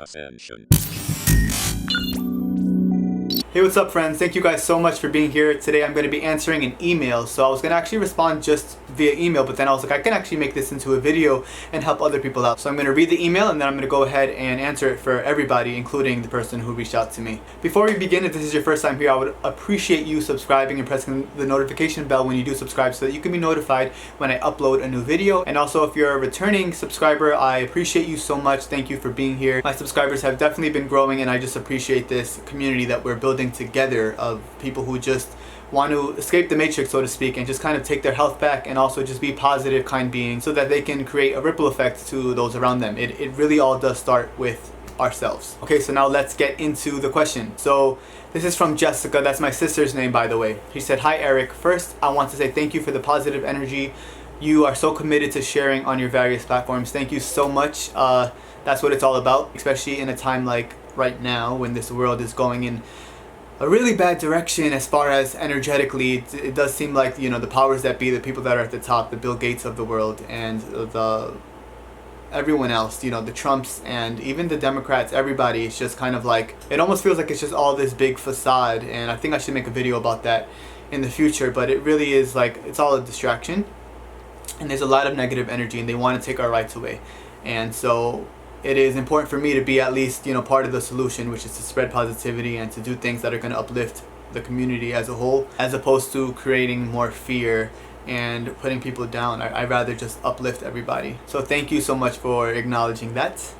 Ascension. Hey, what's up friends? Thank you guys so much for being here. Today I'm going to be answering an email. So I was going to actually respond just via email, but then I was like, I can actually make this into a video and help other people out. So I'm going to read the email and then I'm going to go ahead and answer it for everybody, including the person who reached out to me. Before we begin, if this is your first time here, I would appreciate you subscribing and pressing the notification bell when you do subscribe so that you can be notified when I upload a new video. And also, if you're a returning subscriber, I appreciate you so much. Thank you for being here. My subscribers have definitely been growing and I just appreciate this community that we're building together of people who just want to escape the matrix, so to speak, and just kind of take their health back and also just be positive, kind beings so that they can create a ripple effect to those around them. It really all does start with ourselves. Okay, so now let's get into the question. So this is from Jessica. That's my sister's name, by the way. She said, "Hi Eric, first I want to say thank you for the positive energy you are so committed to sharing on your various platforms." Thank you so much. That's what it's all about, especially in a time like right now when this world is going in a really bad direction as far as energetically. It does seem like, you know, the powers that be, the people that are at the top, the Bill Gates of the world and the everyone else, you know, the Trumps and even the Democrats, everybody, it's just kind of like, it almost feels like it's just all this big facade. And I think I should make a video about that in the future, but it really is like, it's all a distraction and there's a lot of negative energy and they want to take our rights away. And so it is important for me to be at least, you know, part of the solution, which is to spread positivity and to do things that are going to uplift the community as a whole, as opposed to creating more fear and putting people down. I'd rather just uplift everybody. So thank you so much for acknowledging that.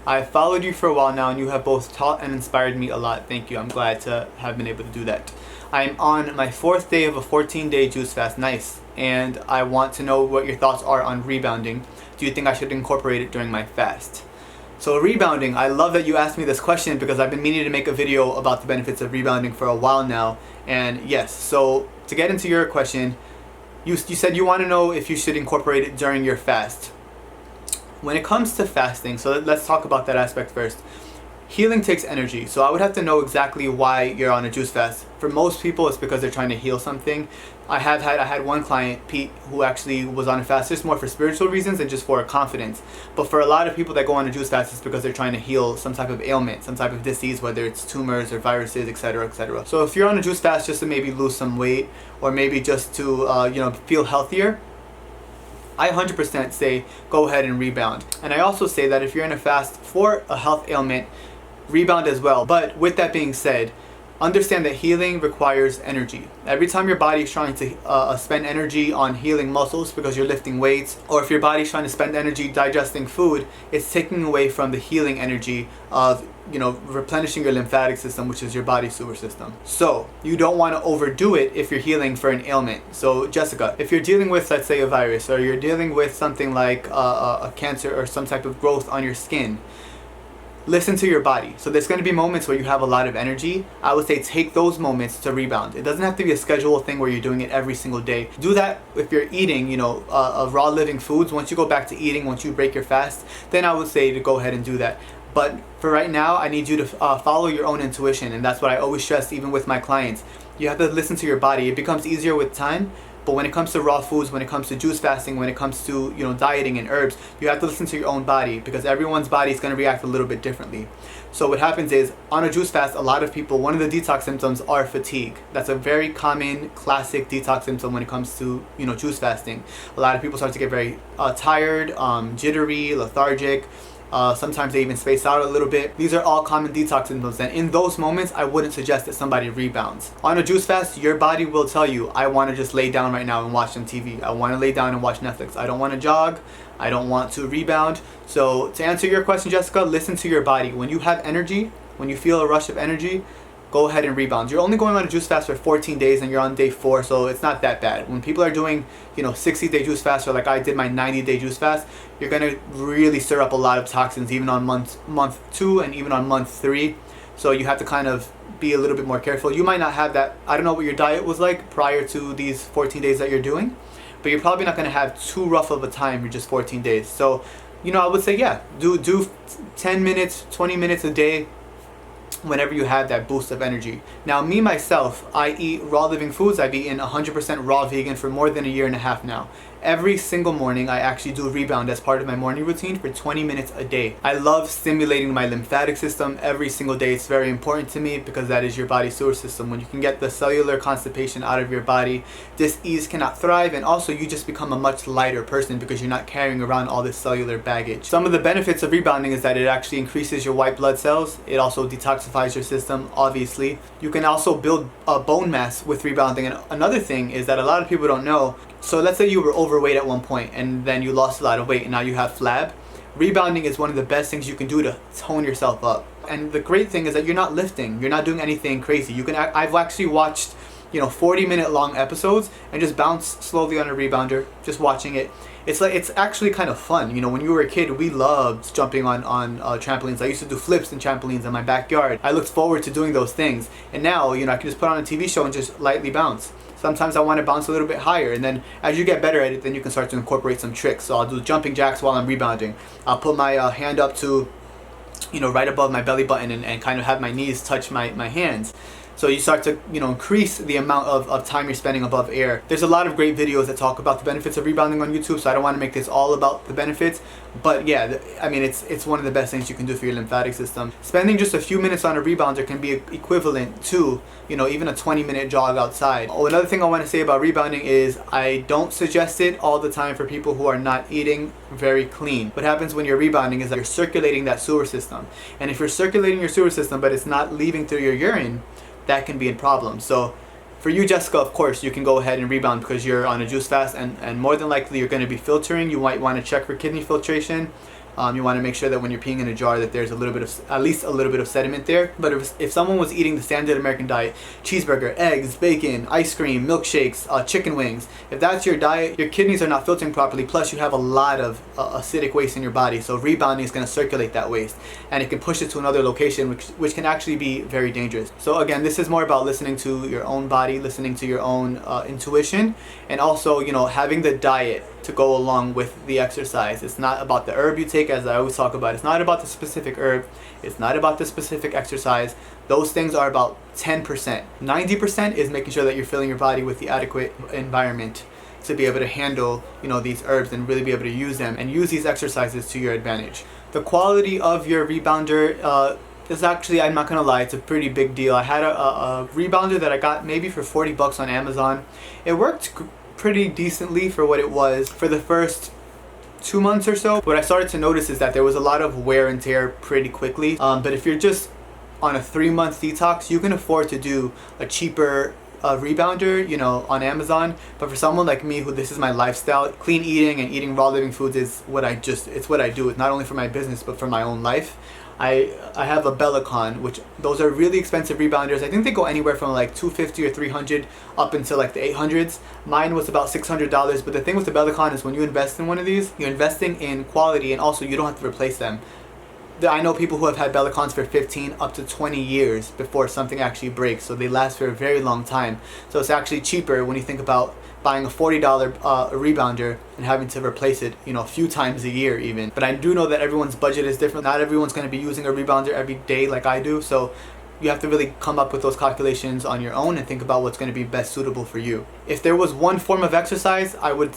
I've followed you for a while now and you have both taught and inspired me a lot. Thank you. I'm glad to have been able to do that. I'm on my 4th day of a 14-day juice fast. Nice. And I want to know what your thoughts are on rebounding. Do you think I should incorporate it during my fast? So rebounding, I love that you asked me this question because I've been meaning to make a video about the benefits of rebounding for a while now. And yes, so to get into your question, you said you want to know if you should incorporate it during your fast. When it comes to fasting, so let's talk about that aspect first. Healing takes energy, so I would have to know exactly why you're on a juice fast. For most people, it's because they're trying to heal something. I had one client, Pete, who actually was on a fast just more for spiritual reasons and just for confidence. But for a lot of people that go on a juice fast, it's because they're trying to heal some type of ailment, some type of disease, whether it's tumors or viruses, etc., etc. So if you're on a juice fast just to maybe lose some weight or maybe just to you know, feel healthier, I 100% say go ahead and rebound. And I also say that if you're in a fast for a health ailment, rebound as well. But with that being said, understand that healing requires energy. Every time your body is trying to spend energy on healing muscles because you're lifting weights, or if your body's trying to spend energy digesting food, it's taking away from the healing energy of, you know, replenishing your lymphatic system, which is your body's sewer system. So you don't want to overdo it if you're healing for an ailment. So Jessica, if you're dealing with, let's say, a virus, or you're dealing with something like a cancer or some type of growth on your skin, listen to your body. So there's going to be moments where you have a lot of energy. I would say take those moments to rebound. It doesn't have to be a scheduled thing where you're doing it every single day. Do that if you're eating, you know, raw living foods. Once you go back to eating, once you break your fast, then I would say to go ahead and do that. But for right now, I need you to follow your own intuition. And that's what I always stress, even with my clients. You have to listen to your body. It becomes easier with time. But when it comes to raw foods, when it comes to juice fasting, when it comes to, you know, dieting and herbs, you have to listen to your own body because everyone's body is going to react a little bit differently. So what happens is, on a juice fast, a lot of people, one of the detox symptoms are fatigue. That's a very common, classic detox symptom when it comes to, you know, juice fasting. A lot of people start to get very tired, jittery, lethargic. Sometimes they even space out a little bit. These are all common detox symptoms, and in those moments I wouldn't suggest that somebody rebounds. On a juice fast, your body will tell you, I want to just lay down right now and watch some TV. I want to lay down and watch Netflix. I don't want to jog. I don't want to rebound. So to answer your question, Jessica, listen to your body. When you have energy, when you feel a rush of energy, go ahead and rebound. You're only going on a juice fast for 14 days and you're on day 4, so it's not that bad. When people are doing, you know, 60-day juice fast, or like I did my 90-day juice fast, you're gonna really stir up a lot of toxins even on month 2 and even on month 3. So you have to kind of be a little bit more careful. You might not have that. I don't know what your diet was like prior to these 14 days that you're doing, but you're probably not gonna have too rough of a time. You're just 14 days. So, you know, I would say, yeah, do 10 minutes, 20 minutes a day whenever you have that boost of energy. Now, me, myself, I eat raw living foods. I've eaten 100% raw vegan for more than a year and a half now. Every single morning, I actually do a rebound as part of my morning routine for 20 minutes a day. I love stimulating my lymphatic system every single day. It's very important to me because that is your body's sewer system. When you can get the cellular constipation out of your body, dis-ease cannot thrive, and also you just become a much lighter person because you're not carrying around all this cellular baggage. Some of the benefits of rebounding is that it actually increases your white blood cells. It also detoxifies your system, obviously. You can also build bone mass with rebounding. And another thing is that a lot of people don't know. So let's say you were overweight at one point and then you lost a lot of weight and now you have flab. Rebounding is one of the best things you can do to tone yourself up. And the great thing is that you're not lifting, you're not doing anything crazy. I've actually watched 40-minute long episodes and just bounce slowly on a rebounder, just watching it. It's actually kind of fun. When you were a kid, we loved jumping on trampolines. I used to do flips and trampolines in my backyard. I looked forward to doing those things. And now, I can just put on a TV show and just lightly bounce. Sometimes I want to bounce a little bit higher, and then as you get better at it, then you can start to incorporate some tricks. So I'll do jumping jacks while I'm rebounding. I'll put my hand up to, right above my belly button and kind of have my knees touch my hands. So you start to, increase the amount of time you're spending above air. There's a lot of great videos that talk about the benefits of rebounding on YouTube, so I don't want to make this all about the benefits. But yeah, it's one of the best things you can do for your lymphatic system. Spending just a few minutes on a rebounder can be equivalent to, even a 20-minute jog outside. Oh, another thing I want to say about rebounding is I don't suggest it all the time for people who are not eating very clean. What happens when you're rebounding is that you're circulating that sewer system. And if you're circulating your sewer system but it's not leaving through your urine, that can be a problem. So for you, Jessica, of course, you can go ahead and rebound because you're on a juice fast, and more than likely you're going to be filtering. You might want to check for kidney filtration. You want to make sure that when you're peeing in a jar that there's at least a little bit of sediment there. But if someone was eating the standard American diet, cheeseburger, eggs, bacon, ice cream, milkshakes, chicken wings, if that's your diet, your kidneys are not filtering properly, plus you have a lot of acidic waste in your body. So rebounding is going to circulate that waste, and it can push it to another location, which can actually be very dangerous. So again, this is more about listening to your own body, listening to your own intuition, and also, having the diet to go along with the exercise. It's not about the herb you take, as I always talk about. It's not about the specific herb. It's not about the specific exercise. Those things are about 10%. 90% is making sure that you're filling your body with the adequate environment to be able to handle, these herbs and really be able to use them and use these exercises to your advantage. The quality of your rebounder is actually, I'm not gonna lie, it's a pretty big deal. I had a rebounder that I got maybe for 40 bucks on Amazon. It worked pretty decently for what it was for the first 2 months or so. What I started to notice is that there was a lot of wear and tear pretty quickly. But if you're just on a 3-month detox, you can afford to do a cheaper rebounder, on Amazon. But for someone like me, who this is my lifestyle, clean eating and eating raw living foods is it's what I do. It's not only for my business, but for my own life. I have a Bellicon, which those are really expensive rebounders. I think they go anywhere from like $250 or $300 up until like the 800s. Mine was about $600, but the thing with the Bellicon is when you invest in one of these, you're investing in quality, and also you don't have to replace them. I know people who have had Bellicons for 15 up to 20 years before something actually breaks, so they last for a very long time. So it's actually cheaper when you think about buying a $40 rebounder and having to replace it, a few times a year even. But I do know that everyone's budget is different. Not everyone's going to be using a rebounder every day like I do, so you have to really come up with those calculations on your own and think about what's going to be best suitable for you. If there was one form of exercise I would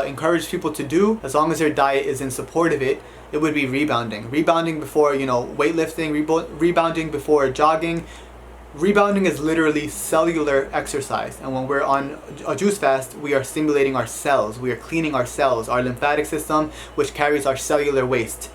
encourage people to do, as long as their diet is in support of it, it would be rebounding. Rebounding before, weightlifting, rebounding before jogging. Rebounding is literally cellular exercise, and when we're on a juice fast, we are stimulating our cells. We are cleaning our cells, our lymphatic system, which carries our cellular waste.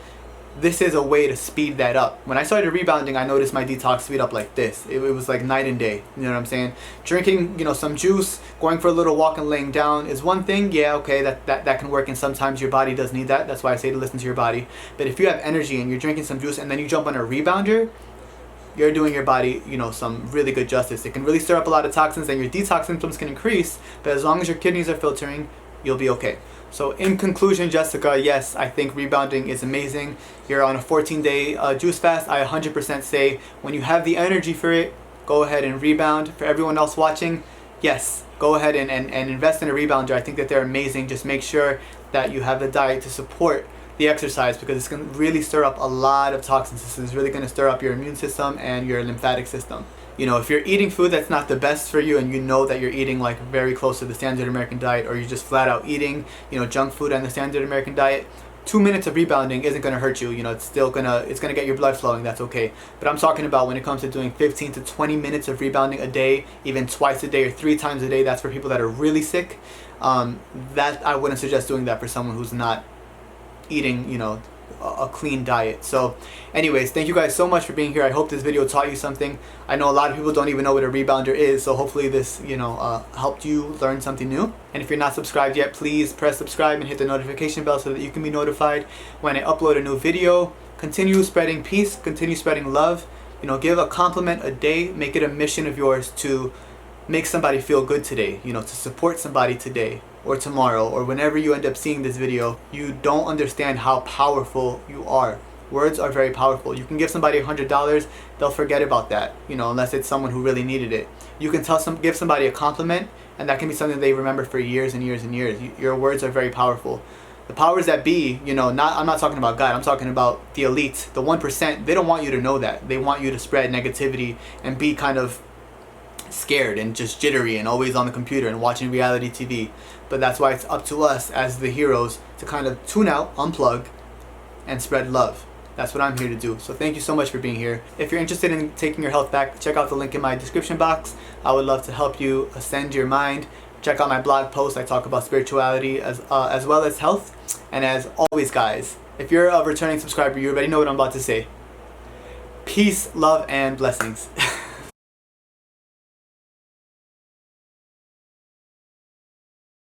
This is a way to speed that up. When I started rebounding, I noticed my detox speed up like this. It was like night and day. You know what I'm saying? Drinking, some juice, going for a little walk and laying down is one thing. Yeah, okay, that can work, and sometimes your body does need that. That's why I say to listen to your body. But if you have energy and you're drinking some juice and then you jump on a rebounder, you're doing your body, some really good justice. It can really stir up a lot of toxins, and your detox symptoms can increase, but as long as your kidneys are filtering, you'll be okay. So in conclusion, Jessica, yes, I think rebounding is amazing. You're on a 14-day juice fast. I 100% say when you have the energy for it, go ahead and rebound. For everyone else watching, yes, go ahead and invest in a rebounder. I think that they're amazing. Just make sure that you have the diet to support the exercise, because it's going to really stir up a lot of toxins. This is really going to stir up your immune system and your lymphatic system. You know, if you're eating food that's not the best for you, and you know that you're eating like very close to the standard American diet, or you're just flat out eating, you know, junk food and the standard American diet, 2 minutes of rebounding isn't going to hurt you. You know, it's going to get your blood flowing. That's okay. But I'm talking about when it comes to doing 15 to 20 minutes of rebounding a day, even twice a day or 3 times a day. That's for people that are really sick. That I wouldn't suggest doing that for someone who's not eating, you know, a clean diet. So anyways, thank you guys so much for being here. I hope this video taught you something. I know a lot of people don't even know what a rebounder is, so hopefully this, you know, helped you learn something new. And if you're not subscribed yet, please press subscribe and hit the notification bell so that you can be notified when I upload a new video. Continue spreading peace, continue spreading love. You know, give a compliment a day. Make it a mission of yours to make somebody feel good today, you know, to support somebody today or tomorrow or whenever you end up seeing this video. You don't understand how powerful you are. Words are very powerful. You can give somebody $100, they'll forget about that, you know, unless it's someone who really needed it. You can give somebody a compliment, and that can be something they remember for years and years and years. Your words are very powerful. The powers that be, you know, I'm not talking about God, I'm talking about the elite, the 1%. They don't want you to know that. They want you to spread negativity and be kind of scared and just jittery and always on the computer and watching reality TV. But that's why it's up to us as the heroes to kind of tune out, unplug, and spread love. That's what I'm here to do. So thank you so much for being here. If you're interested in taking your health back, check out the link in my description box. I would love to help you ascend your mind. Check out my blog post. I talk about spirituality as well as health. And as always, guys, if you're a returning subscriber, you already know what I'm about to say. Peace, love, and blessings.